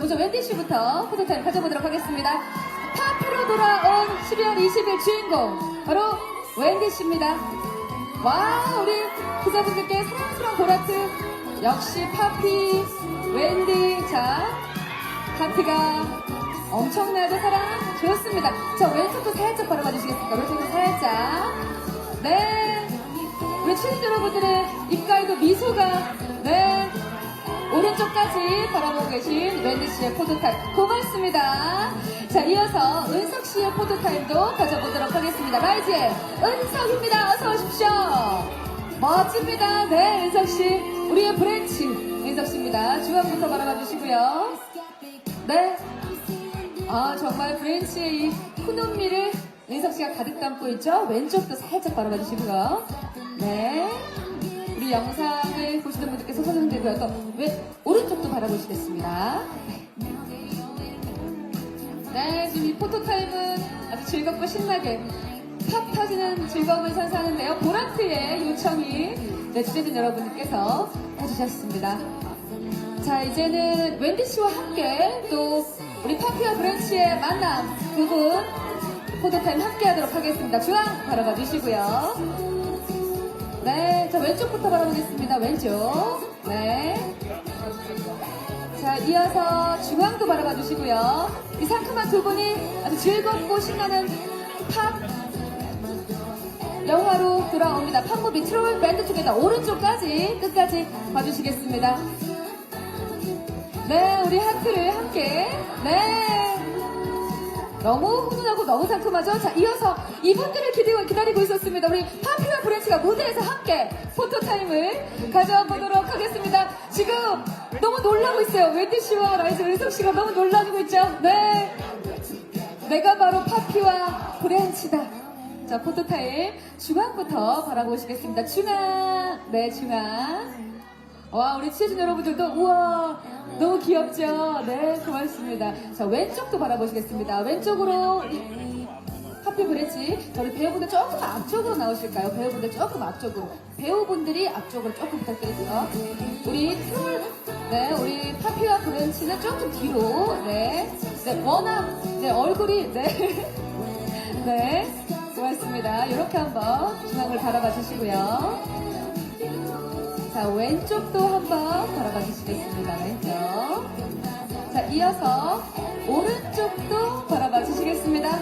먼저 웬디 씨부터 포토타임 가져보도록 하겠습니다. 파피로 돌아온 12월 20일 주인공 바로 웬디 씨입니다. 와, 우리 기자분들께 사랑스러운 보라트 역시 파피 웬디. 자, 하트가 엄청나게 사랑 좋습니다. 자, 왼쪽도 살짝 바라봐주시겠습니까? 왼쪽도 살짝. 네, 우리 출연 여러분들의 입가에도 미소가 네 오른쪽까지 바라보고 계신 웬디 씨의 포토타임 고맙습니다. 자, 이어서 은석 씨의 포토타임도 가져보도록 하겠습니다. 라이즈의 은석입니다. 어서 오십시오. 멋집니다. 네, 은석 씨, 우리의 브랜치 은석 씨입니다. 중앙부터 바라봐 주시고요. 네, 정말 브랜치의 이 푸른미를 은석 씨가 가득 담고 있죠. 왼쪽도 살짝 바라봐 주시고요. 네, 우리 영상을 보시는 분들께서 손을 흔들고요. 또 오른쪽도 바라보시겠습니다. 네, 지금 이 포토타임은 아주 즐겁고 신나게 팝 터지는 즐거움을 선사하는데요. 보라트의 요청이 주제진 여러분들께서 해주셨습니다. 자, 이제는 웬디 씨와 함께 또 우리 파피와 브랜치의 만남 두 분 포토타임 함께 하도록 하겠습니다. 중앙 바라봐 주시고요. 네, 자, 왼쪽부터 바라보겠습니다. 왼쪽. 네. 자, 이어서 중앙도 바라봐 주시고요. 이 상큼한 두 분이 아주 즐겁고 신나는 팝 영화로 돌아옵니다. 팝무비 트롤 밴드 투게더 오른쪽까지 끝까지 봐주시겠습니다. 네, 우리 하트를 함께. 네, 너무 훈훈하고 너무 상큼하죠? 자, 이어서 이분들을 기다리고 있었습니다. 우리 파피와 브랜치가 무대에서 함께 포토타임을 가져보도록 하겠습니다. 지금 너무 놀라고 있어요. 웬디 씨와 라이즈 은석 씨가 너무 놀라고 있죠? 네, 내가 바로 파피와 브랜치다. 자, 포토타임 중앙부터 바라보시겠습니다. 중앙. 네, 중앙. 와, 우리 취재진 여러분들도 우와 너무 귀엽죠? 네, 고맙습니다. 자, 왼쪽도 바라보시겠습니다. 왼쪽으로 파피 브랜치, 저희 배우분들 조금 앞쪽으로 나오실까요? 배우분들 조금 앞쪽으로. 배우분들이 앞쪽으로 조금 부탁드릴게요. 우리 트롤, 네, 우리 파피와 브랜치는 조금 뒤로. 네, 네, 워낙 네, 얼굴이 네, 네, 고맙습니다. 이렇게 한번 중앙을 바라봐 주시고요. 자, 왼쪽도 한번 바라봐 주시겠습니다. 왼쪽. 자, 이어서 오른쪽도 바라봐 주시겠습니다.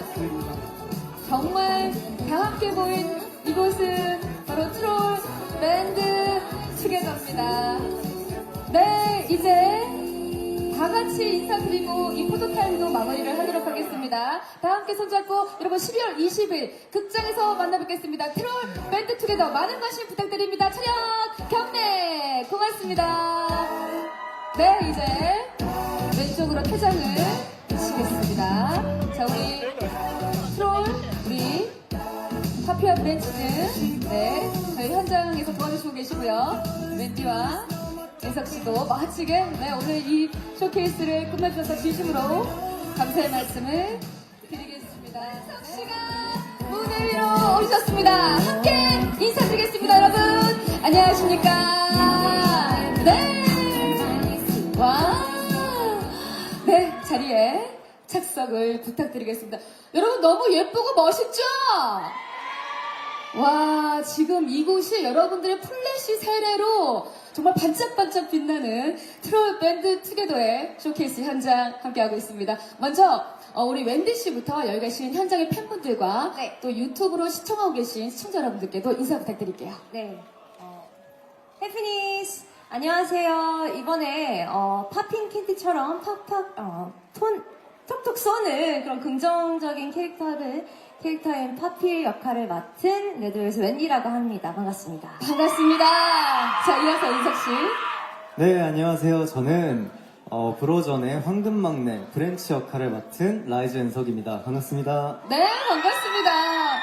정말 다 함께 모인 이곳은 바로 트롤 밴드 투게더입니다. 네, 이제 다 같이 인사드리고 이 포토타임도 마무리를 하도록 하겠습니다. 다 함께 손잡고 여러분 12월 20일 극장에서 만나뵙겠습니다. 트롤 밴드 투게더 많은 관심 부탁드립니다. 촬영 경례 고맙습니다. 네, 이제 왼쪽으로 퇴장을 하시겠습니다. 자, 우리 트롤, 우리 파피와 브랜치는 네, 저희 현장에서 도와주시고 계시고요. 웬디와 은석씨도 멋지게 네, 오늘 이 쇼케이스를 끝내주셔서 진심으로 감사의 말씀을 드리겠습니다. 은석씨가 무대 위로 오셨습니다. 함께 인사드리겠습니다. 여러분 안녕하십니까. 네, 와, 네, 자리에 착석을 부탁드리겠습니다. 여러분 너무 예쁘고 멋있죠? 와, 지금 이곳이 여러분들의 플래시 세례로 정말 반짝반짝 빛나는 트롤 밴드 투게더의 쇼케이스 현장 함께하고 있습니다. 먼저 우리 웬디 씨부터 여기 계신 현장의 팬분들과 네. 또 유튜브로 시청하고 계신 시청자 여러분들께도 인사 부탁드릴게요. 네. 해피니스 안녕하세요. 이번에 팝핑 캔디처럼 톡톡 쏘는 그런 긍정적인 캐릭터인 파피 역할을 맡은 레드벨벳 웬디라고 합니다. 반갑습니다. 반갑습니다. 자, 이어서 인석씨. 네, 안녕하세요. 저는 브로전의 황금막내 브랜치 역할을 맡은 라이즈 은석입니다. 반갑습니다. 네, 반갑습니다.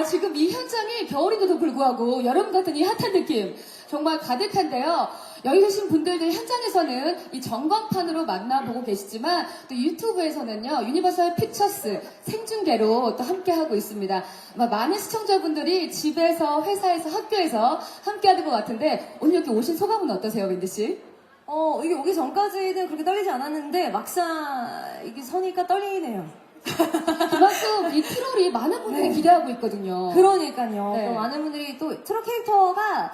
지금 이 현장이 겨울인데도 불구하고 여름 같은 이 핫한 느낌 정말 가득한데요. 여기 계신 분들들 현장에서는 이 전광판으로 만나보고 계시지만 또 유튜브에서는요, 유니버설 피처스 생중계로 또 함께하고 있습니다. 아마 많은 시청자분들이 집에서, 회사에서, 학교에서 함께하는 것 같은데 오늘 여기 오신 소감은 어떠세요, 윈디씨? 이게 오기 전까지는 그렇게 떨리지 않았는데 막상 이게 서니까 떨리네요. 그만큼 이 트롤이 많은 분들이 네. 기대하고 있거든요. 그러니까요. 네. 또 많은 분들이 또 트롯 캐릭터가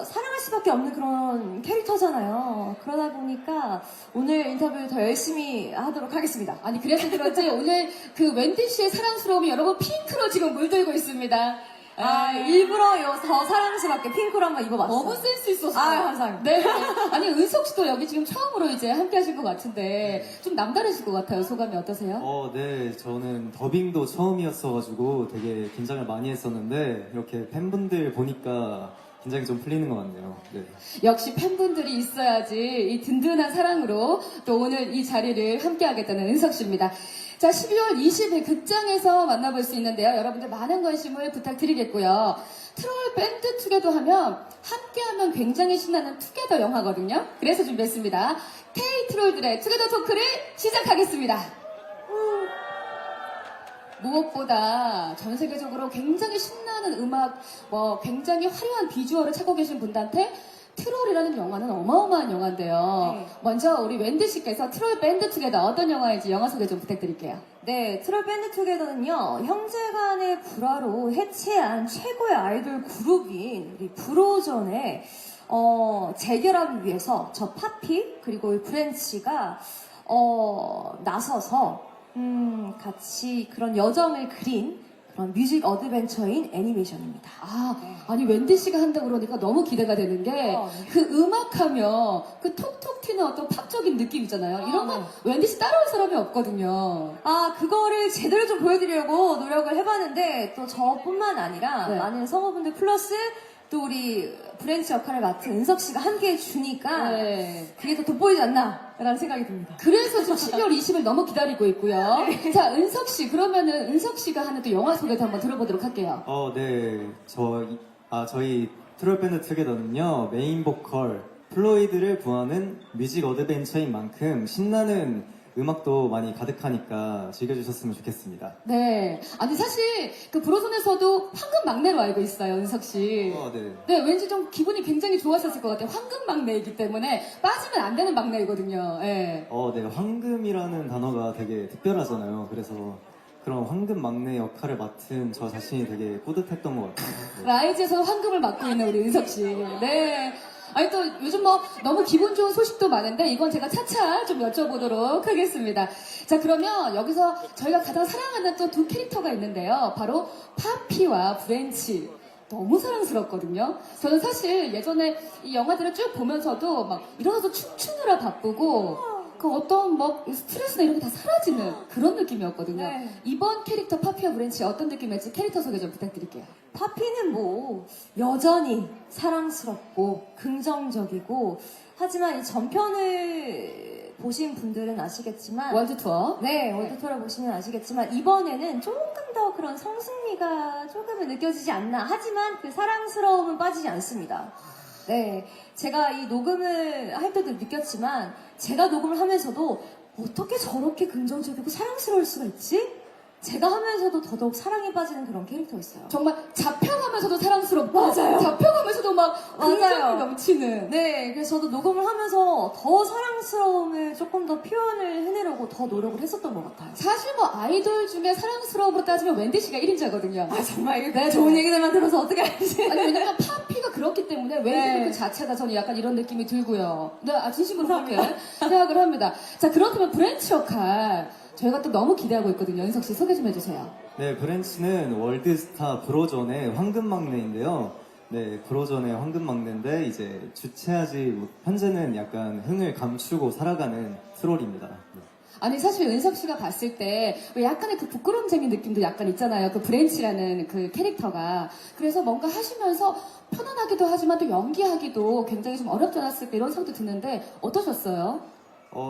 사랑할 수밖에 없는 그런 캐릭터잖아요. 그러다 보니까 오늘 인터뷰 더 열심히 하도록 하겠습니다. 아니 그래서 그런지 오늘 그 웬디 씨의 사랑스러움이 여러분 핑크로 지금 물들고 있습니다. 일부러 더 사랑스럽게 핑크로 한번 입어봤어요. 너무 센스 있었어요. 감사합니다. 네. 아니 은석 씨도 여기 지금 처음으로 이제 함께 하신 것 같은데 좀 남다르실 것 같아요. 소감이 어떠세요? 네, 저는 더빙도 처음이었어가지고 되게 긴장을 많이 했었는데 이렇게 팬분들 보니까 긴장이 좀 풀리는 것 같네요. 네. 역시 팬분들이 있어야지 이 든든한 사랑으로 또 오늘 이 자리를 함께 하겠다는 은석 씨입니다. 자, 12월 20일 극장에서 만나볼 수 있는데요. 여러분들 많은 관심을 부탁드리겠고요. 트롤 밴드 투게더 하면 함께하면 굉장히 신나는 투게더 영화거든요. 그래서 준비했습니다. K-트롤들의 투게더 토크를 시작하겠습니다. 무엇보다 전 세계적으로 굉장히 신나는 음악, 굉장히 화려한 비주얼을 찾고 계신 분들한테 트롤이라는 영화는 어마어마한 영화인데요. 네. 먼저 우리 웬디 씨께서 트롤 밴드 투게더 어떤 영화인지 영화 소개 좀 부탁드릴게요. 네, 트롤 밴드 투게더는요, 형제간의 불화로 해체한 최고의 아이돌 그룹인 우리 브로전의 재결합을 위해서 저 파피 그리고 이 브랜치가 나서서 같이 그런 여정을 그린 그런 뮤직 어드벤처인 애니메이션입니다. 아니 웬디 씨가 한다고 그러니까 너무 기대가 되는 게 그 음악하면 그 톡톡 튀는 어떤 팝적인 느낌 있잖아요. 이런 거 웬디 씨 따라올 사람이 없거든요. 그거를 제대로 좀 보여드리려고 노력을 해봤는데 또 저뿐만 아니라 네. 많은 성우분들 플러스 또 우리 브랜치 역할을 맡은 은석 씨가 함께 해주니까 네. 그게 더 돋보이지 않나라는 생각이 듭니다. 그래서 지금 12월 20일 너무 기다리고 있고요. 자, 은석 씨, 그러면은 은석 씨가 하는 또 영화 소개도 한번 들어보도록 할게요. 네. 저희 트롤 밴드 투게더는요, 메인 보컬 플로이드를 구하는 뮤직 어드벤처인 만큼 신나는 음악도 많이 가득하니까 즐겨주셨으면 좋겠습니다. 네. 아니, 사실 그 브로존에서도 황금 막내로 알고 있어요, 은석 씨. 네. 네, 왠지 좀 기분이 굉장히 좋았었을 것 같아요. 황금 막내이기 때문에 빠지면 안 되는 막내이거든요. 네. 네. 황금이라는 단어가 되게 특별하잖아요. 그래서 그런 황금 막내 역할을 맡은 저 자신이 되게 뿌듯했던 것 같아요. 네. 라이즈에서 황금을 맡고 있는 우리 은석 씨. 네. 아니 또 요즘 너무 기분 좋은 소식도 많은데 이건 제가 차차 좀 여쭤보도록 하겠습니다. 자, 그러면 여기서 저희가 가장 사랑하는 또 두 캐릭터가 있는데요. 바로 파피와 브랜치. 너무 사랑스럽거든요. 저는 사실 예전에 이 영화들을 쭉 보면서도 막 일어나서 춤추느라 바쁘고 그 어떤 스트레스나 이런 게 다 사라지는 그런 느낌이었거든요. 네. 이번 캐릭터 파피와 브랜치 어떤 느낌일지 캐릭터 소개 좀 부탁드릴게요. 파피는 여전히 사랑스럽고 긍정적이고 하지만 이 전편을 보신 분들은 아시겠지만 월드 투어. 네, 월드투어를 보시면 아시겠지만 이번에는 조금 더 그런 성승리가 조금은 느껴지지 않나. 하지만 그 사랑스러움은 빠지지 않습니다. 네, 제가 이 녹음을 할 때도 느꼈지만 제가 녹음을 하면서도 어떻게 저렇게 긍정적이고 사랑스러울 수가 있지? 제가 하면서도 더더욱 사랑에 빠지는 그런 캐릭터였어요. 정말 잡혀가면서도 사랑스럽고 맞아요. 잡혀가면서도 막 맞아요. 긍정이 넘치는. 네, 그래서 저도 녹음을 하면서 더 사랑스러움을 조금 더 표현을 해내려고 더 노력을 했었던 것 같아요. 사실 아이돌 중에 사랑스러움으로 따지면 wendy 씨가 1인자거든요. 정말 이게 좋은 얘기들만 들어서 어떻게 알지? 아니 왜냐면 파피가 그렇기 때문에 웬디 네. 그 자체가 저는 약간 이런 느낌이 들고요. 네, 진심으로 그렇게 생각을 합니다. 자, 그렇다면 브랜치 역할 저희가 또 너무 기대하고 있거든요. 은석 씨 소개 좀 해주세요. 네, 브랜치는 월드스타 브로전의 황금 막내인데요. 네, 브로전의 황금 막내인데 이제 현재는 약간 흥을 감추고 살아가는 트롤입니다. 네. 아니 사실 은석 씨가 봤을 때 약간의 그 부끄럼쟁이 느낌도 약간 있잖아요. 그 브랜치라는 그 캐릭터가. 그래서 뭔가 하시면서 편안하기도 하지만 또 연기하기도 굉장히 좀 어렵지 않았을까 이런 생각도 드는데 어떠셨어요?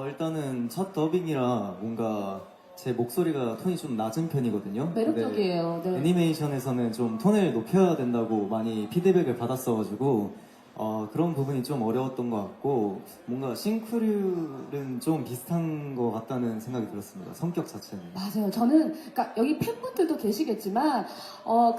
일단은 첫 더빙이라 뭔가 제 목소리가 톤이 좀 낮은 편이거든요. 매력적이에요. 근데 네. 애니메이션에서는 좀 톤을 높여야 된다고 많이 피드백을 받았어가지고 그런 부분이 좀 어려웠던 것 같고 뭔가 싱크류는 좀 비슷한 것 같다는 생각이 들었습니다. 성격 자체는. 맞아요. 저는, 그러니까 여기 팬분들도 계시겠지만,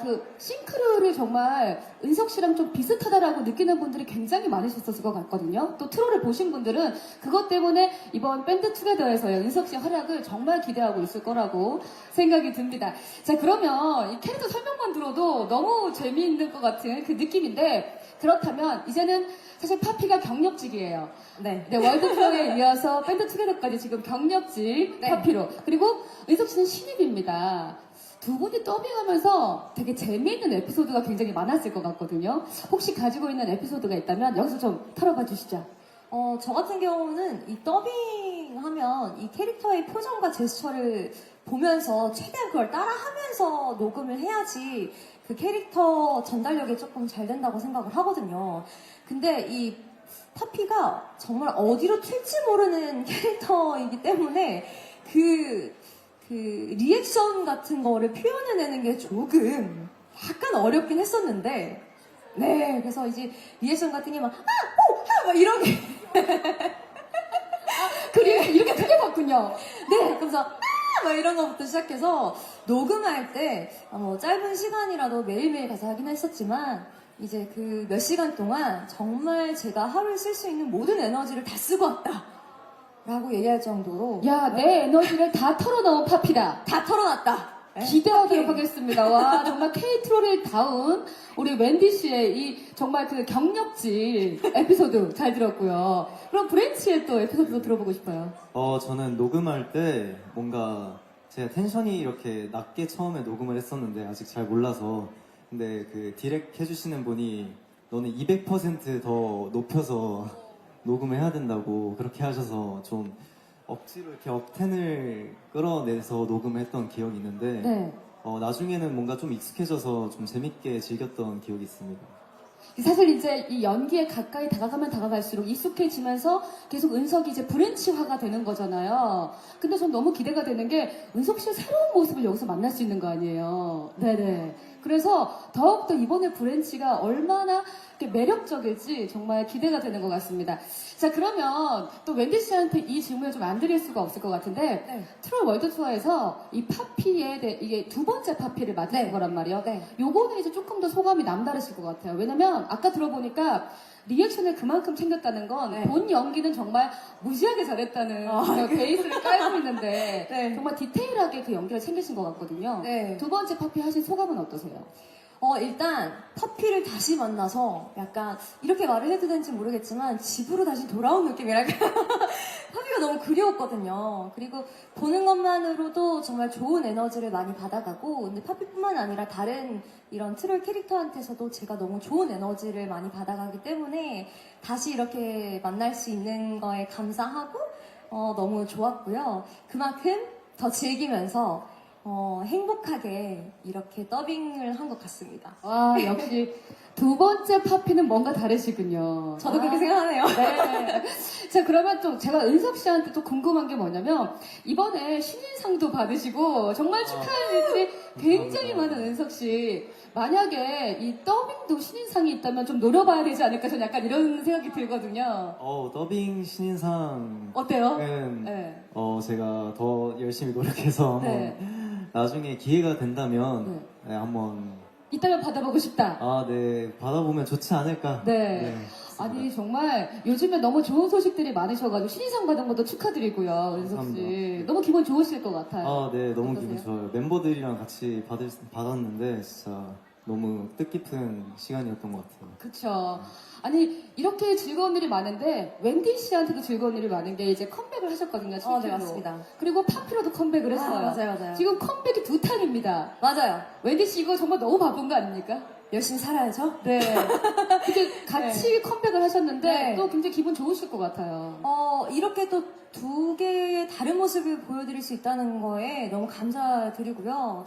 그 싱크로를 정말 은석 씨랑 좀 비슷하다라고 느끼는 분들이 굉장히 많으셨을 것 같거든요. 또 트롤을 보신 분들은 그것 때문에 이번 밴드 투게더에서의 은석 씨의 활약을 정말 기대하고 있을 거라고 생각이 듭니다. 자, 그러면 이 캐릭터 설명만 들어도 너무 재미있는 것 같은 그 느낌인데, 그렇다면 이제는 사실 파피가 경력직이에요. 네. 네, 월드 투어에 이어서 밴드 투게더까지 지금 경력직 네. 파피로. 그리고 은석 씨는 신입입니다. 두 분이 더빙하면서 되게 재미있는 에피소드가 굉장히 많았을 것 같거든요. 혹시 가지고 있는 에피소드가 있다면 여기서 좀 털어봐 주시죠. 저 같은 경우는 이 더빙하면 이 캐릭터의 표정과 제스처를 보면서 최대한 그걸 따라하면서 녹음을 해야지 그 캐릭터 전달력이 조금 잘 된다고 생각을 하거든요. 근데 이 파피가 정말 어디로 튈지 모르는 캐릭터이기 때문에 그 리액션 같은 거를 표현해내는 게 조금 약간 어렵긴 했었는데, 네, 그래서 이제 리액션 같은 게 막, 막 이런 게. 그래, 이렇게 크게 봤군요. 네, 그래서 막 이런 거부터 시작해서 녹음할 때 짧은 시간이라도 매일매일 가서 하긴 했었지만 이제 그 몇 시간 동안 정말 제가 하루에 쓸 수 있는 모든 에너지를 다 쓰고 왔다 라고 얘기할 정도로 야, 내 에너지를 다 털어넣은 파피다. 다 털어놨다. 네, 기대하도록 파피. 하겠습니다. 와, 정말 K-트롤을 다운 우리 웬디 씨의 이 정말 그 경력직 에피소드 잘 들었고요. 그럼 브랜치의 또 에피소드도 들어보고 싶어요. 저는 녹음할 때 뭔가 제가 텐션이 이렇게 낮게 처음에 녹음을 했었는데 아직 잘 몰라서 근데 그 디렉 해주시는 분이 너는 200%더 높여서 녹음해야 된다고 그렇게 하셔서 좀 억지로 이렇게 억텐을 끌어내서 녹음했던 기억이 있는데 네. 나중에는 뭔가 좀 익숙해져서 좀 재밌게 즐겼던 기억이 있습니다. 사실 이제 이 연기에 가까이 다가가면 다가갈수록 익숙해지면서 계속 은석이 이제 브랜치화가 되는 거잖아요. 근데 전 너무 기대가 되는 게 은석 씨의 새로운 모습을 여기서 만날 수 있는 거 아니에요. 네네. 그래서 더욱더 이번에 브랜치가 얼마나 이렇게 매력적일지 정말 기대가 되는 것 같습니다. 자, 그러면 또 웬디 씨한테 이 질문을 좀 안 드릴 수가 없을 것 같은데 네. 트롤 월드 투어에서 이 파피에 대해 이게 두 번째 파피를 맡은 네. 거란 말이에요. 네. 요거는 이제 조금 더 소감이 남다르실 것 같아요. 왜냐면 아까 들어보니까 리액션을 그만큼 챙겼다는 건 네. 본 연기는 정말 무지하게 잘했다는 그 베이스를 깔고 있는데 네. 정말 디테일하게 그 연기를 챙기신 것 같거든요. 네. 두 번째 파피 하신 소감은 어떠세요? 일단 파피를 다시 만나서 약간 이렇게 말을 해도 되는지 모르겠지만 집으로 다시 돌아온 느낌이랄까. 파피가 너무 그리웠거든요. 그리고 보는 것만으로도 정말 좋은 에너지를 많이 받아가고 근데 파피뿐만 아니라 다른 이런 트롤 캐릭터한테서도 제가 너무 좋은 에너지를 많이 받아가기 때문에 다시 이렇게 만날 수 있는 거에 감사하고 너무 좋았고요. 그만큼 더 즐기면서 행복하게 이렇게 더빙을 한 것 같습니다. 와, 역시 두 번째 파피는 뭔가 다르시군요. 저도 그렇게 생각하네요. 네. 자, 그러면 또 제가 은석 씨한테 또 궁금한 게 뭐냐면 이번에 신인상도 받으시고 정말 축하할 일들이 굉장히 많은 은석 씨. 만약에 이 더빙도 신인상이 있다면 좀 노려봐야 되지 않을까 저는 약간 이런 생각이 들거든요. 더빙 신인상은 어때요? 네. 제가 더 열심히 노력해서 네. 나중에 기회가 된다면 네. 한번 이따면 받아보고 싶다. 네 받아보면 좋지 않을까. 네. 아니 정말 요즘에 너무 좋은 소식들이 많으셔가지고 신인상 받은 것도 축하드리고요, 은석 씨. 감사합니다. 너무 기분 좋으실 것 같아요. 네 너무 어떠세요? 기분 좋아요. 멤버들이랑 같이 받았는데 진짜 너무 뜻깊은 시간이었던 것 같아요. 그쵸. 아니 이렇게 즐거운 일이 많은데 웬디 씨한테도 즐거운 일이 많은 게 이제 컴백을 하셨거든요. 네, 실제로. 맞습니다. 그리고 파피로도 컴백을 했어요. 맞아요. 지금 컴백이 2탄입니다. 맞아요. 웬디 씨 이거 정말 너무 바쁜 거 아닙니까? 열심히 살아야죠. 네. 근데 같이 컴백을 하셨는데 네. 또 굉장히 기분 좋으실 것 같아요. 이렇게 또 두 개의 다른 모습을 보여드릴 수 있다는 거에 너무 감사드리고요.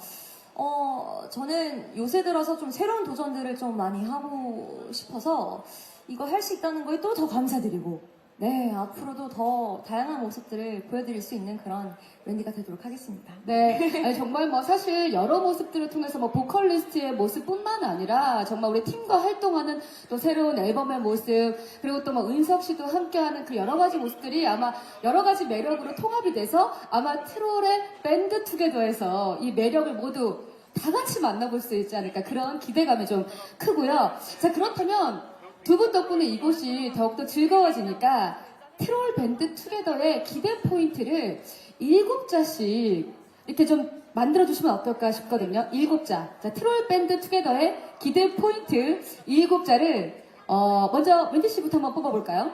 저는 요새 들어서 좀 새로운 도전들을 좀 많이 하고 싶어서 이거 할 수 있다는 거에 또 더 감사드리고, 네, 앞으로도 더 다양한 모습들을 보여드릴 수 있는 그런 웬디가 되도록 하겠습니다. 네, 아니, 정말 뭐 사실 여러 모습들을 통해서 뭐 보컬리스트의 모습뿐만 아니라 정말 우리 팀과 활동하는 또 새로운 앨범의 모습, 그리고 또 뭐 은석 씨도 함께하는 그 여러 가지 모습들이 아마 여러 가지 매력으로 통합이 돼서 아마 트롤의 밴드 투게더에서 이 매력을 모두 다 같이 만나볼 수 있지 않을까, 그런 기대감이 좀 크고요. 자, 그렇다면 두 분 덕분에 이곳이 더욱더 즐거워지니까 트롤 밴드 투게더의 기대 포인트를 7자씩 이렇게 좀 만들어주시면 어떨까 싶거든요. 7자. 자, 트롤 밴드 투게더의 기대 포인트 7자를 먼저 wendy 씨부터 한번 뽑아볼까요?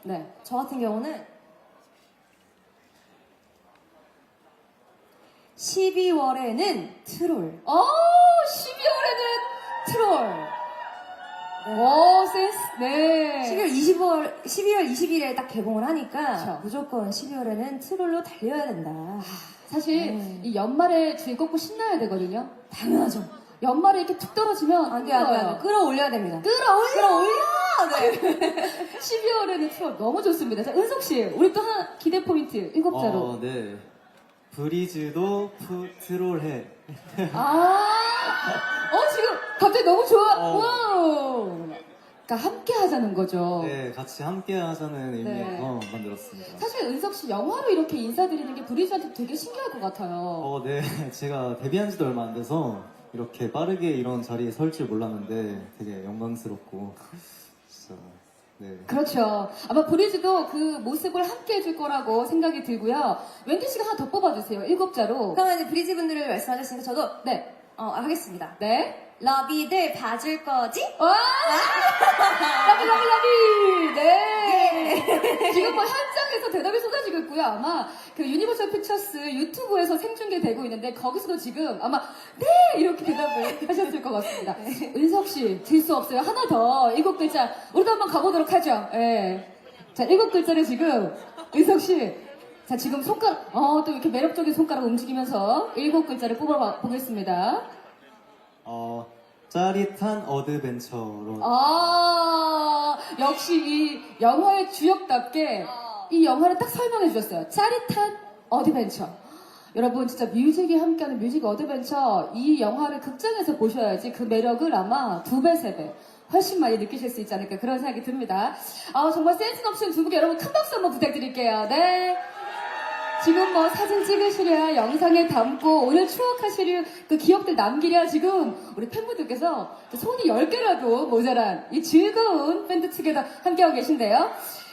네. 저 같은 경우는 12월에는 트롤. 12월에는 트롤. 오, 센스. 네. 12월 20일에 딱 개봉을 하니까 그쵸. 무조건 12월에는 트롤로 달려야 된다. 사실 이 연말에 즐겁고 신나야 되거든요. 당연하죠. 연말에 이렇게 툭 떨어지면 안 돼, 안 돼, 안 돼. 끌어올려야 됩니다. 끌어올려! 네. 12월에는 트롤 너무 좋습니다. 자, 은석 씨, 우리 또 하나 기대 포인트 7자로. 네. 브리즈도 트롤해. 지금 갑자기 너무 좋아. 어. 와우. 그러니까 함께 하자는 거죠. 네, 같이 함께 하자는 의미에서 만들었습니다. 사실 은석 씨 영화로 이렇게 인사드리는 게 브리즈한테 되게 신기할 것 같아요. 네. 제가 데뷔한 지도 얼마 안 돼서 이렇게 빠르게 이런 자리에 설 줄 몰랐는데 되게 영광스럽고 진짜 네. 그렇죠. 아마 브리즈도 그 모습을 함께 해줄 거라고 생각이 들고요. 웬디 씨가 하나 더 뽑아주세요. 7자로. 그러면 이제 브리즈 분들을 말씀하셨으니까 저도 네. 하겠습니다. 네. 러비들 봐줄 거지? 와! 러비! 네. 지금 뭐 현장에서 대답이 쏟아지고 있고요. 아마 그 유니버설 픽처스 유튜브에서 생중계되고 있는데 거기서도 지금 아마 네! 이렇게 대답을 하셨을 것 같습니다. 은석 씨, 질 수 없어요. 하나 더. 7글자. 우리도 한번 가보도록 하죠. 예. 자, 7글자를 지금 은석 씨. 자, 지금 손가락, 또 이렇게 매력적인 손가락 움직이면서 7글자를 뽑아보겠습니다. 짜릿한 어드벤처로. 역시 이 영화의 주역답게 이 영화를 딱 설명해 주셨어요. 짜릿한 어드벤처. 여러분 진짜 뮤직이 함께하는 뮤직 어드벤처, 이 영화를 극장에서 보셔야지 그 매력을 아마 2배, 3배 훨씬 많이 느끼실 수 있지 않을까, 그런 생각이 듭니다. 정말 센스 넘치는 두 분께 여러분 큰 박수 한번 부탁드릴게요. 네. 지금 뭐 사진 찍으시랴, 영상에 담고 오늘 추억하시려, 그 기억들 남기랴, 지금 우리 팬분들께서 손이 10개라도 모자란 이 즐거운 밴드 투게더 함께하고 계신데요.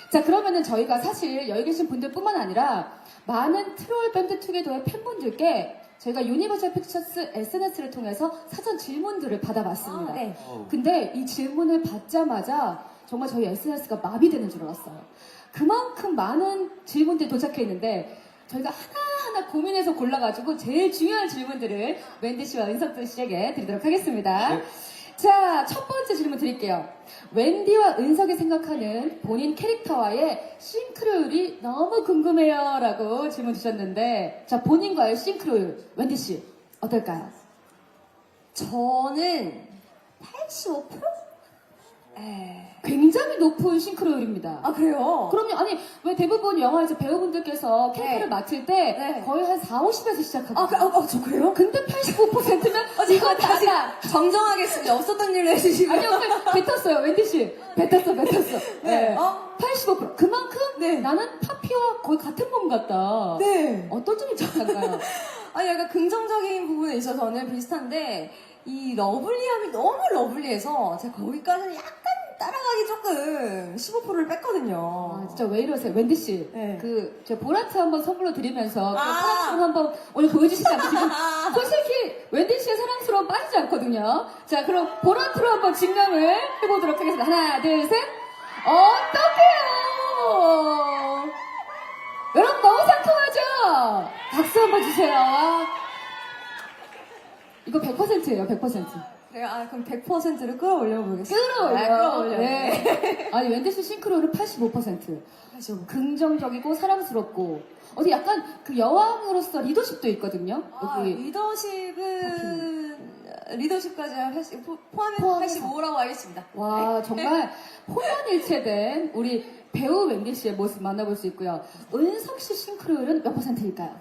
자, 그러면은 저희가 사실 여기 계신 분들뿐만 아니라 많은 트롤 밴드 투게더의 팬분들께 저희가 유니버설 픽처스 SNS를 통해서 사전 질문들을 받아봤습니다. 네. 근데 이 질문을 받자마자 정말 저희 SNS가 마비되는 줄 알았어요. 그만큼 많은 질문들이 도착해 있는데 저희가 하나하나 고민해서 골라가지고 제일 중요한 질문들을 웬디 씨와 은석준 씨에게 드리도록 하겠습니다. 네. 자, 첫 번째 질문 드릴게요. 웬디와 은석이 생각하는 본인 캐릭터와의 싱크로율이 너무 궁금해요. 라고 질문 주셨는데, 자, 본인과의 싱크로율, 웬디 씨, 어떨까요? 저는 85%? 굉장히 높은 싱크로율입니다. 그래요? 그럼요. 아니, 왜 대부분 영화에서 배우분들께서 캐릭터를 네. 맡을 때 네. 거의 한 4, 50에서 시작하거든요. 저 그래요? 근데 85%면 이거 다시 다다. 정정하겠습니다. 없었던 일로 해주시고요. 아니요, 뱉었어요, 웬디 씨. 뱉었어. 네. 85%. 그만큼 네. 나는 파피와 거의 같은 몸 같다. 네. 어떤 점이 비슷한가요? 약간 긍정적인 부분에 있어서는 비슷한데, 이 러블리함이 너무 러블리해서 제가 거기까지는 약간 따라가기 조금 15%를 뺐거든요. 진짜 왜 이러세요? 웬디 씨. 네. 저 보라트 한번 선물로 드리면서 그 아. 사랑스러움 한번 오늘 보여주시지 않고 지금 솔직히 웬디 씨의 사랑스러움 빠지지 않거든요. 자, 그럼 보라트로 한번 증명을 해보도록 하겠습니다. 하나, 둘, 셋. 어떡해요! 여러분 너무 상큼하죠? 박수 한번 주세요. 이거 100%예요, 100%. 그럼 100%를 끌어올려 보겠습니다. 끌어올려. 네. 아니, 웬디 씨 싱크로율은 85%. 긍정적이고 사랑스럽고. 어디 약간 그 여왕으로서 리더십도 있거든요. 여기. 리더십은 리더십까지 포함해서 포함해서. 85라고 하겠습니다. 와, 정말 혼연일체된 우리 배우 웬디 씨의 모습 만나볼 수 있고요. 은석 씨 싱크로율은 몇 %일까요?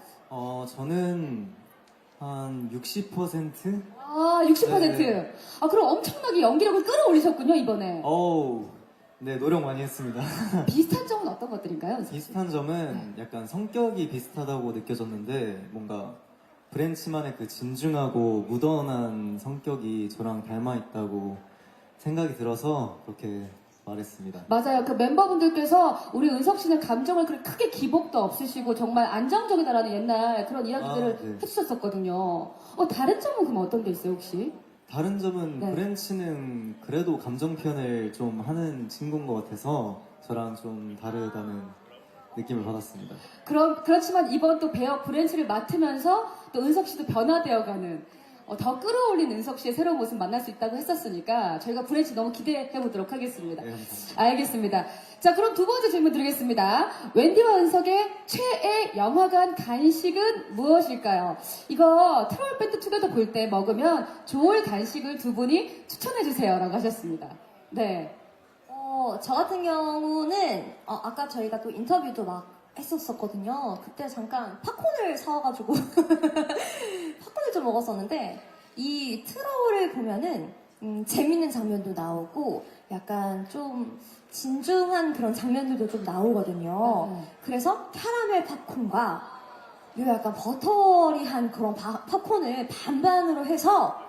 저는 한 60%? 아, 60%. 네. 아, 그럼 엄청나게 연기력을 끌어올리셨군요, 이번에. 네, 노력 많이 했습니다. 비슷한 점은 어떤 것들인가요? 은석 씨? 비슷한 점은 약간 성격이 비슷하다고 느껴졌는데 뭔가 브랜치만의 그 진중하고 무던한 성격이 저랑 닮아 있다고 생각이 들어서 그렇게 말했습니다. 맞아요. 그 멤버분들께서 우리 은석 씨는 감정을 그렇게 크게 기복도 없으시고 정말 안정적이다라는 옛날 그런 이야기들을 네. 해주셨었거든요. 다른 점은 그럼 어떤 게 있어요, 혹시? 다른 점은 네. 브랜치는 그래도 감정 표현을 좀 하는 친구인 것 같아서 저랑 좀 다르다는 느낌을 받았습니다. 그렇지만 이번 또 배역 브랜치를 맡으면서 또 은석 씨도 변화되어가는 더 끌어올린 은석 씨의 새로운 모습 만날 수 있다고 했었으니까 저희가 브랜치 너무 기대해 보도록 하겠습니다. 네, 감사합니다. 알겠습니다. 자, 그럼 두 번째 질문 드리겠습니다. 웬디와 은석의 최애 영화관 간식은 무엇일까요? 이거 트롤 밴드 투게더 볼 때 먹으면 좋을 간식을 두 분이 추천해 주세요라고 하셨습니다. 네. 저 같은 경우는 아까 저희가 또 인터뷰도 막 했었거든요. 그때 잠깐 팝콘을 사와가지고 팝콘을 좀 먹었었는데 이 트러블을 보면은 재밌는 장면도 나오고 약간 좀 진중한 그런 장면들도 좀 나오거든요. 그래서 캐러멜 팝콘과 요 약간 버터리한 그런 팝콘을 반반으로 해서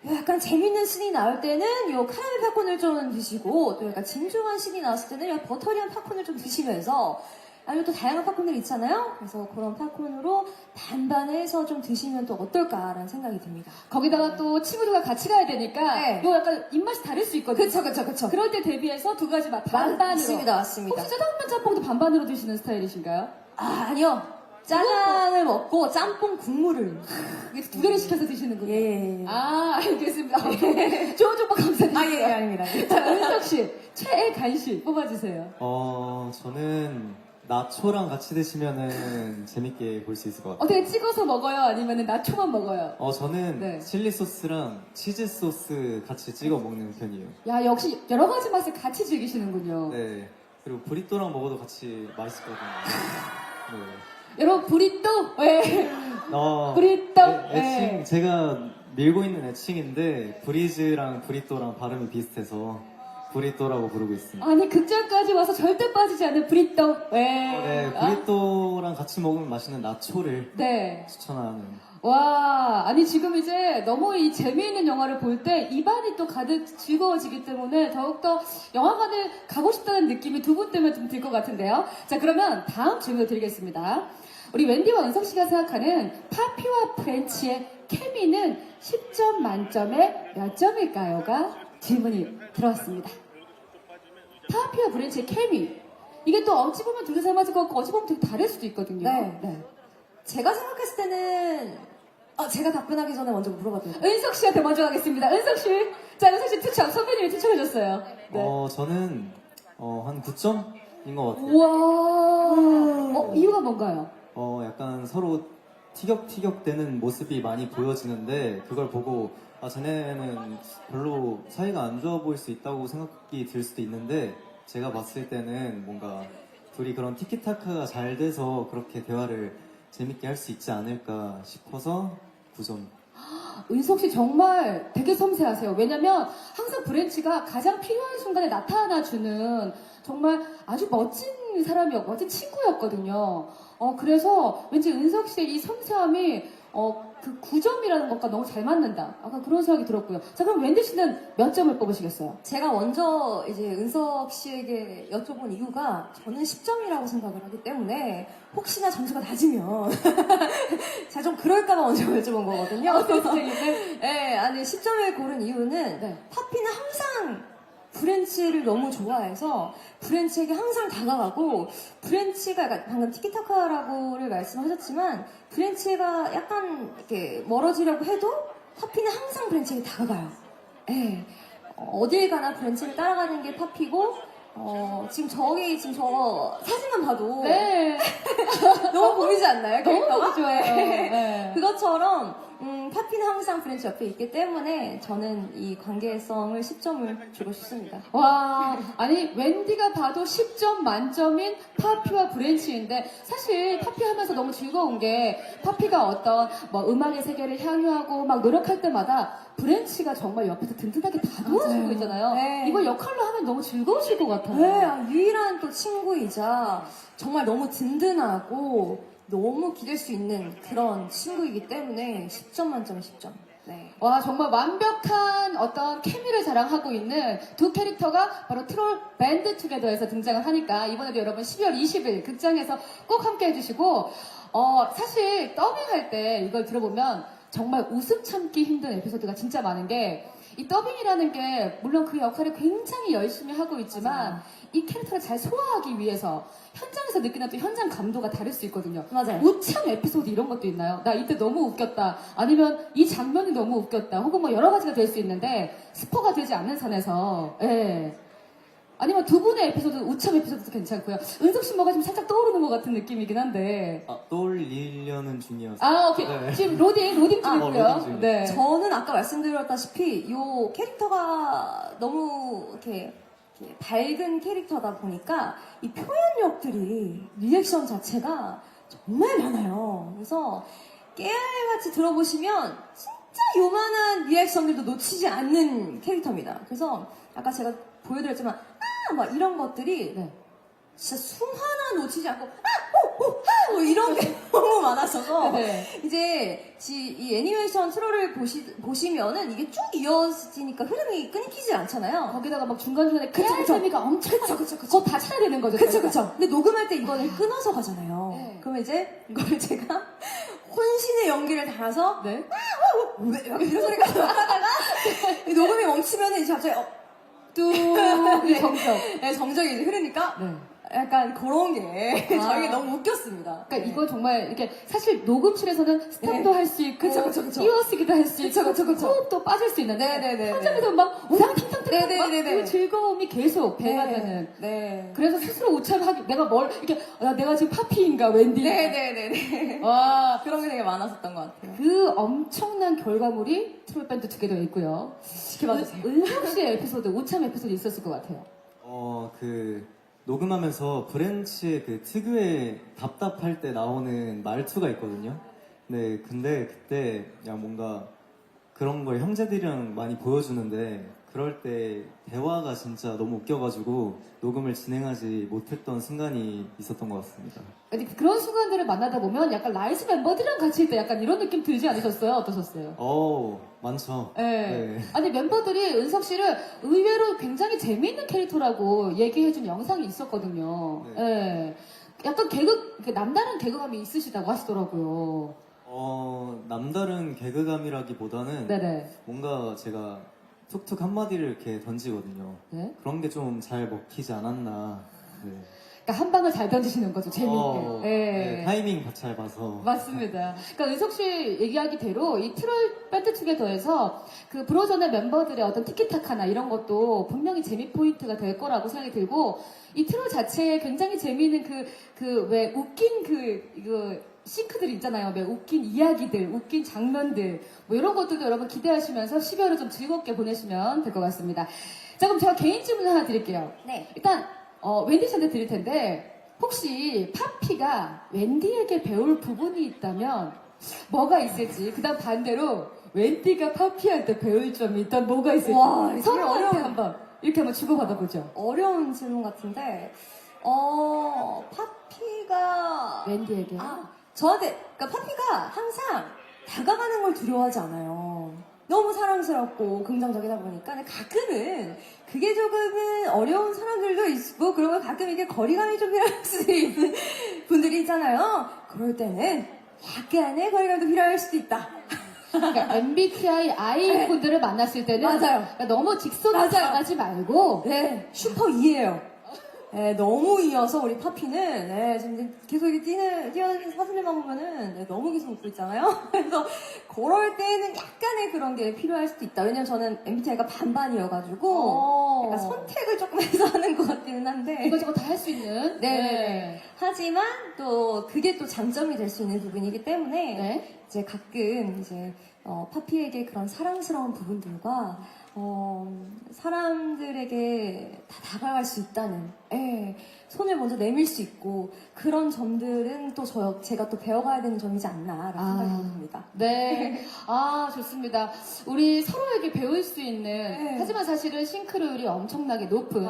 요 약간 재밌는 씬이 나올 때는 요 카라멜 팝콘을 좀 드시고 또 약간 진중한 씬이 나왔을 때는 요 버터리한 팝콘을 좀 드시면서 아니면 또 다양한 팝콘들 있잖아요. 그래서 그런 팝콘으로 반반해서 좀 드시면 또 어떨까라는 생각이 듭니다. 거기다가 또 친구들과 같이 가야 되니까 네. 요 약간 입맛이 다를 수 있거든요. 그쵸. 그럴 때 대비해서 두 가지 맛 반반으로. 맞습니다. 혹시 짜장면 짬뽕도 반반으로 드시는 스타일이신가요? 아니요. 짜장을 먹고 짬뽕 국물을. 이게 두 개를 시켜서 드시는군요. 예. 아, 알겠습니다. 좋은 정보 감사드립니다. 아닙니다. 자, 은석 씨, 최애 간식 뽑아주세요. 저는 나초랑 같이 드시면은 재밌게 볼 수 있을 것 같아요. 어떻게 찍어서 먹어요? 아니면 나초만 먹어요? 저는 네. 칠리 소스랑 치즈 소스 같이 찍어 먹는 편이에요. 야, 역시 여러 가지 맛을 같이 즐기시는군요. 네. 그리고 브리또랑 먹어도 같이 맛있거든요. 네. 여러분, 브리또? 네. 브리또? 애칭, 네. 제가 밀고 있는 애칭인데 브리즈랑 브리또랑 발음이 비슷해서 브리또라고 부르고 있습니다. 아니, 극장까지 와서 절대 빠지지 않는 브리또. 네, 브리또랑 같이 먹으면 맛있는 나초를 네. 추천하는. 와, 아니 지금 이제 너무 이 재미있는 영화를 볼 때 입안이 또 가득 즐거워지기 때문에 더욱더 영화관을 가고 싶다는 느낌이 두 분 때문에 좀 들 것 같은데요. 자, 그러면 다음 질문을 드리겠습니다. 우리 웬디와 은석 씨가 생각하는 파피와 프렌치의 케미는 10점 만점에 몇 점일까요?가 질문이 들어왔습니다. 파피와 프렌치의 케미. 이게 또 어찌 보면 둘 다 잘 맞을 것 같고 어찌 보면 되게 다를 수도 있거든요. 네. 제가 생각했을 때는 제가 답변하기 전에 먼저 물어봐도 돼요? 은석 씨한테 먼저 가겠습니다. 은석 씨. 자, 은석 씨 투척. 선배님이 투척해줬어요. 네. 저는 한 9점인 것 같아요. 우와. 이유가 뭔가요? 약간 서로 티격태격대는 모습이 많이 보여지는데 그걸 보고 쟤네는 별로 사이가 안 좋아 보일 수 있다고 생각이 들 수도 있는데 제가 봤을 때는 뭔가 둘이 그런 티키타카가 잘 돼서 그렇게 대화를 재밌게 할 수 있지 않을까 싶어서 9점. 은석 씨 정말 되게 섬세하세요. 왜냐면 항상 브랜치가 가장 필요한 순간에 나타나주는 정말 아주 멋진 멋진 친구였거든요. 그래서 왠지 은석 씨의 이 섬세함이 그 9점이라는 것과 너무 잘 맞는다. 아까 그런 생각이 들었고요. 자, 그럼 웬디 씨는 몇 점을 뽑으시겠어요? 제가 먼저 이제 은석 씨에게 여쭤본 이유가 저는 10점이라고 생각을 하기 때문에 혹시나 점수가 낮으면 제가 좀 그럴까봐 먼저 여쭤본 거거든요. 네, 아니 10점을 고른 이유는 네. 파피는 항상 브랜치를 너무 좋아해서 브랜치에게 항상 다가가고 브랜치가 약간 방금 티키타카라고를 말씀하셨지만 브랜치가 약간 이렇게 멀어지려고 해도 파피는 항상 브랜치에게 다가가요. 예. 어딜 가나 브랜치를 따라가는 게 파피고 지금 저 사진만 봐도 네. 너무 보이지 않나요? 너무 캐릭터가? 보기 좋아요. 네. 네. 그것처럼 파피는 항상 브랜치 옆에 있기 때문에 저는 이 관계성을 10점을 주고 싶습니다. 와, 아니 웬디가 봐도 10점 만점인 파피와 브랜치인데 사실 파피 하면서 너무 즐거운 게 파피가 어떤 뭐 음악의 세계를 향유하고 막 노력할 때마다 브랜치가 정말 옆에서 든든하게 다 도와주고 맞아요. 있잖아요. 네. 이걸 역할로 하면 너무 즐거우실 것 같아요. 네, 유일한 또 친구이자 정말 너무 든든하고 너무 기댈 수 있는 그런 친구이기 때문에 10점 만점에 10점. 네. 와, 정말 완벽한 어떤 케미를 자랑하고 있는 두 캐릭터가 바로 트롤 밴드 투게더에서 등장을 하니까 이번에도 여러분 12월 20일 극장에서 꼭 함께 해주시고 사실 더빙할 때 이걸 들어보면 정말 웃음 참기 힘든 에피소드가 진짜 많은 게 이 더빙이라는 게 물론 그 역할을 굉장히 열심히 하고 있지만 맞아요. 이 캐릭터를 잘 소화하기 위해서 현장에서 느끼는 또 현장 감도가 다를 수 있거든요. 맞아요. 우참 에피소드 이런 것도 있나요? 나 이때 너무 웃겼다. 아니면 이 장면이 너무 웃겼다. 혹은 뭐 여러 가지가 될 수 있는데 스포가 되지 않는 선에서 예. 아니면 두 분의 에피소드, 우참 에피소드도 괜찮고요. 은석 씨 뭐가 좀 살짝 떠오르는 것 같은 느낌이긴 한데. 떠올리려는 중이어서. 아, 오케이. 네. 지금 로딩 중이고요. 로딩 중. 네. 저는 아까 말씀드렸다시피 이 캐릭터가 너무 이렇게 밝은 캐릭터다 보니까 이 표현력들이 리액션 자체가 정말 많아요. 그래서 깨알같이 들어보시면 진짜 요만한 리액션들도 놓치지 않는 캐릭터입니다. 그래서 아까 제가 보여드렸지만 막 이런 것들이 네. 진짜 숨 하나 놓치지 않고 뭐 이런 게 너무 많았어서 네. 이제 이 애니메이션 트롤을 보시면은 이게 쭉 이어지니까 흐름이 끊기지 않잖아요. 거기다가 막 중간중간에 그쵸, 그쵸, 그쵸. 재미가 엄청 그쵸. 그거 다 찾아야 되는 거죠. 그쵸 저희가. 그쵸. 근데 녹음할 때 이거를 끊어서 가잖아요. 네. 그러면 이제 이걸 제가 혼신의 연기를 달아서 네. 왜 이런 소리가 나다가 녹음이 멈추면은 이제 갑자기 뚝 이 정적. 네, 정적이 이제 흐르니까 네. 약간 그런 게 아. 저에게 너무 웃겼습니다. 그러니까 네. 이거 정말 이렇게 사실 녹음실에서는 스탑도 네. 할 수 있고 그쵸. 띄워쓰기도 할 수 있고 그쵸. 호흡도 빠질 수 있는데 네네네. 현장에서 막 우당탕탕 네네네네. 막 그 즐거움이 계속 배가 네. 되는 네. 그래서 스스로 우참하기 내가 뭘 이렇게 내가 지금 파피인가 웬디인가 네네네네. 와, 그런 게 되게 많았었던 것 같아요. 그 엄청난 결과물이 트롤밴드 투게더에 있고요. 지켜봐주세요. 은석 씨의 에피소드, 우참 에피소드 있었을 것 같아요. 녹음하면서 브랜치의 그 특유의 답답할 때 나오는 말투가 있거든요. 네, 근데 그때 그냥 뭔가 그런 걸 형제들이랑 많이 보여주는데 그럴 때 대화가 진짜 너무 웃겨가지고 녹음을 진행하지 못했던 순간이 있었던 것 같습니다. 근데 그런 순간들을 만나다 보면 약간 라이즈 멤버들이랑 같이 있을 때 약간 이런 느낌 들지 않으셨어요? 어떠셨어요? 많죠. 네. 네. 아니 멤버들이 은석 씨를 의외로 굉장히 재미있는 캐릭터라고 얘기해준 영상이 있었거든요. 네. 네. 약간 남다른 개그감이 있으시다고 하시더라고요. 남다른 개그감이라기보다는 네네. 뭔가 제가 툭툭 한마디를 이렇게 던지거든요. 네. 그런 게 좀 잘 먹히지 않았나. 네. 그러니까 한 방을 잘 던지시는 거죠, 재미있게. 네, 타이밍 잘 봐서. 맞습니다. 그러니까 은석 씨 얘기하기대로 이 트롤 밴드 투게더에서 그 브로전의 멤버들의 어떤 티키타카나 이런 것도 분명히 재미 포인트가 될 거라고 생각이 들고 이 트롤 자체에 굉장히 재미있는 왜 웃긴 싱크들 있잖아요. 왜 웃긴 이야기들, 웃긴 장면들 뭐 이런 것들도 여러분 기대하시면서 12월을 좀 즐겁게 보내시면 될 것 같습니다. 자, 그럼 제가 개인 질문 하나 드릴게요. 네. 일단 웬디 씨한테 드릴 텐데 혹시 파피가 웬디에게 배울 부분이 있다면 뭐가 있을지 그다음 반대로 웬디가 파피한테 배울 점이 있다면 뭐가 있을지 와, 이거 서로한테 어려운- 한번 이렇게 한번 주고받아보죠. 어려운 질문 같은데, 파피가 웬디에게. 저한테, 그러니까 파피가 항상 다가가는 걸 두려워하지 않아요. 너무 사랑스럽고 긍정적이다 보니까 근데 가끔은 그게 조금은 어려운 사람들도 있고 그러면 가끔 이게 거리감이 좀 필요할 수 있는 분들이 있잖아요. 그럴 때는 약간의 거리감도 필요할 수도 있다. 그러니까 MBTI I분들을 만났을 때는 맞아요. 그러니까 너무 직선으로 맞아요. 나가지 말고 네, 슈퍼 2예요. 네, 너무 이어서 우리 파피는 네, 지금 계속 이렇게 뛰는 사진들만 보면은 네, 너무 계속 웃고 있잖아요. 그래서 그럴 때는 약간의 그런 게 필요할 수도 있다. 왜냐면 저는 MBTI가 반반이어가지고 약간 선택을 조금 해서 하는 것 같기는 한데 이거저거 다 할 수 있는. 네. 하지만 또 그게 또 장점이 될 수 있는 부분이기 때문에 네. 이제 가끔 이제 파피에게 그런 사랑스러운 부분들과 사람들에게 다 다가갈 수 있다는 손을 먼저 내밀 수 있고 그런 점들은 또 제가 또 배워가야 되는 점이지 않나라는 생각이 듭니다. 네. 아, 좋습니다. 우리 서로에게 배울 수 있는, 하지만 사실은 싱크로율이 엄청나게 높은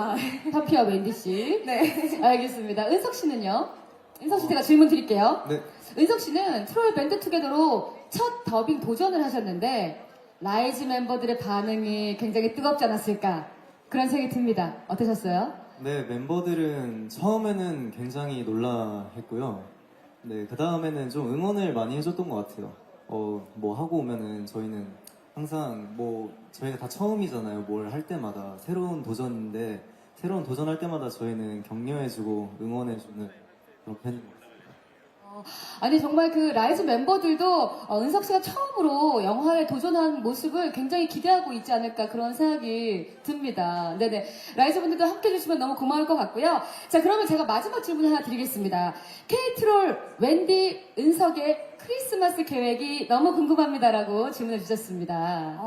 파피와 웬디 씨. 네. 알겠습니다. 은석 씨는요? 은석 씨 제가 질문 드릴게요. 네. 은석 씨는 트롤 밴드 투게더로 첫 더빙 도전을 하셨는데, 라이즈 멤버들의 반응이 굉장히 뜨겁지 않았을까? 그런 생각이 듭니다. 어떠셨어요? 네, 멤버들은 처음에는 굉장히 놀라했고요. 네, 그 다음에는 좀 응원을 많이 해줬던 것 같아요. 뭐 하고 오면은 저희는 항상 저희가 다 처음이잖아요. 뭘 할 때마다. 새로운 도전인데, 새로운 도전할 때마다 저희는 격려해주고 응원해주는 그런 편인 것 같아요. 아니 정말 그 라이즈 멤버들도 은석 씨가 처음으로 영화에 도전한 모습을 굉장히 기대하고 있지 않을까 그런 생각이 듭니다. 네네. 라이즈 분들도 함께 해주시면 너무 고마울 것 같고요. 자, 그러면 제가 마지막 질문 하나 드리겠습니다. K-트롤 웬디 은석의 크리스마스 계획이 너무 궁금합니다라고 질문해 주셨습니다.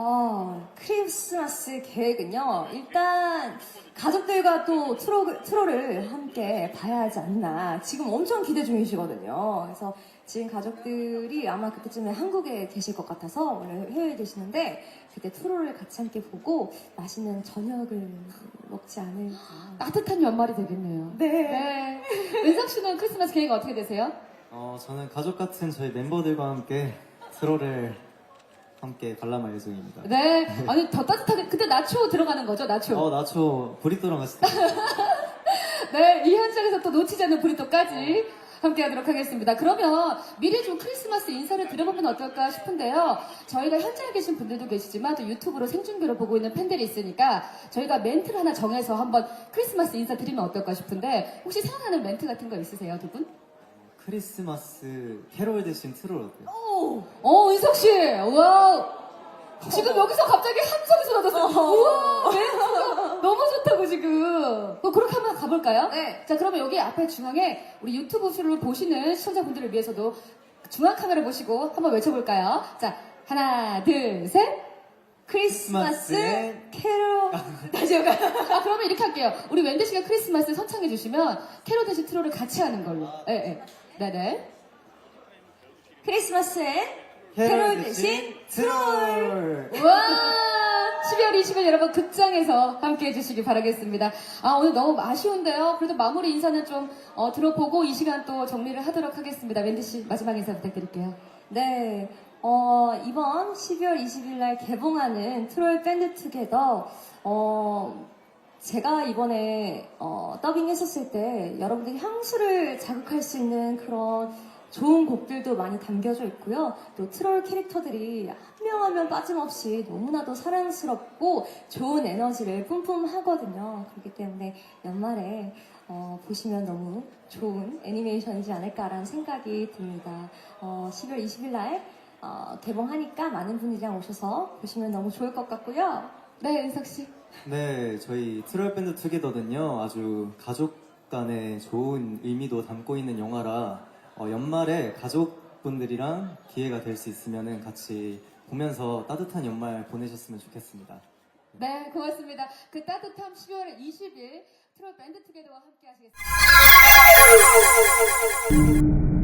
크리스마스 계획은요. 일단 가족들과 또 트롤을 함께 봐야 하지 않나. 지금 엄청 기대 중이시거든요. 그래서 지금 가족들이 아마 그때쯤에 한국에 계실 것 같아서 원래 해외에 계시는데 그때 트롤을 같이 함께 보고 맛있는 저녁을 먹지 않을까. 따뜻한 연말이 되겠네요. 네. 은석 씨는 크리스마스 계획 어떻게 되세요? 저는 가족 같은 저희 멤버들과 함께 트롤을 함께 관람할 예정입니다. 네. 아니 더 따뜻하게. 근데 나초 들어가는 거죠? 나초. 나초 브리또랑 같이 네. 이 현장에서 또 놓치지 않는 브리또까지 함께 하도록 하겠습니다. 그러면 미리 좀 크리스마스 인사를 드려보면 어떨까 싶은데요. 저희가 현장에 계신 분들도 계시지만 또 유튜브로 생중계로 보고 있는 팬들이 있으니까 저희가 멘트를 하나 정해서 한번 크리스마스 인사 드리면 어떨까 싶은데 혹시 생각나는 멘트 같은 거 있으세요, 두 분? 크리스마스 캐롤 대신 트롤 어때요? 은석 씨, 와우. 지금 여기서 갑자기 함성이 쏟아졌어. 우와, 멘트가 너무 좋다고 지금. 그렇게 한번 가볼까요? 네. 자, 그러면 여기 앞에 중앙에 우리 유튜브 를 보시는 시청자분들을 위해서도 중앙 카메라 보시고 한번 외쳐볼까요? 자, 하나, 둘, 셋. 크리스마스 크리스마스에 캐롤. 다시 해볼까요? 그러면 이렇게 할게요. 우리 웬디 씨가 크리스마스 선창해 주시면 캐롤 대신 트롤을 같이 하는 걸로. 네네. 크리스마스엔 캐롤 대신 트롤. 와, 12월 20일 여러분 극장에서 함께 해주시기 바라겠습니다. 오늘 너무 아쉬운데요. 그래도 마무리 인사는 좀 들어보고 이 시간 또 정리를 하도록 하겠습니다. 웬디 씨 마지막 인사 부탁드릴게요. 네. 이번 12월 20일 날 개봉하는 트롤 밴드 투게더 제가 이번에 더빙 했었을 때 여러분들이 향수를 자극할 수 있는 그런 좋은 곡들도 많이 담겨져 있고요. 또 트롤 캐릭터들이 한 명 한 명 빠짐없이 너무나도 사랑스럽고 좋은 에너지를 뿜뿜 하거든요. 그렇기 때문에 연말에 보시면 너무 좋은 애니메이션이지 않을까라는 생각이 듭니다. 12월 20일 날 개봉하니까 많은 분들이랑 오셔서 보시면 너무 좋을 것 같고요. 네, 은석 씨. 네, 저희 트롤 밴드 투게더는요, 아주 가족 간의 좋은 의미도 담고 있는 영화라 연말에 가족분들이랑 기회가 될 수 있으면 같이 보면서 따뜻한 연말 보내셨으면 좋겠습니다. 네, 고맙습니다. 그 따뜻함 12월 20일 트롤 밴드 투게더와 함께 하시겠습니다.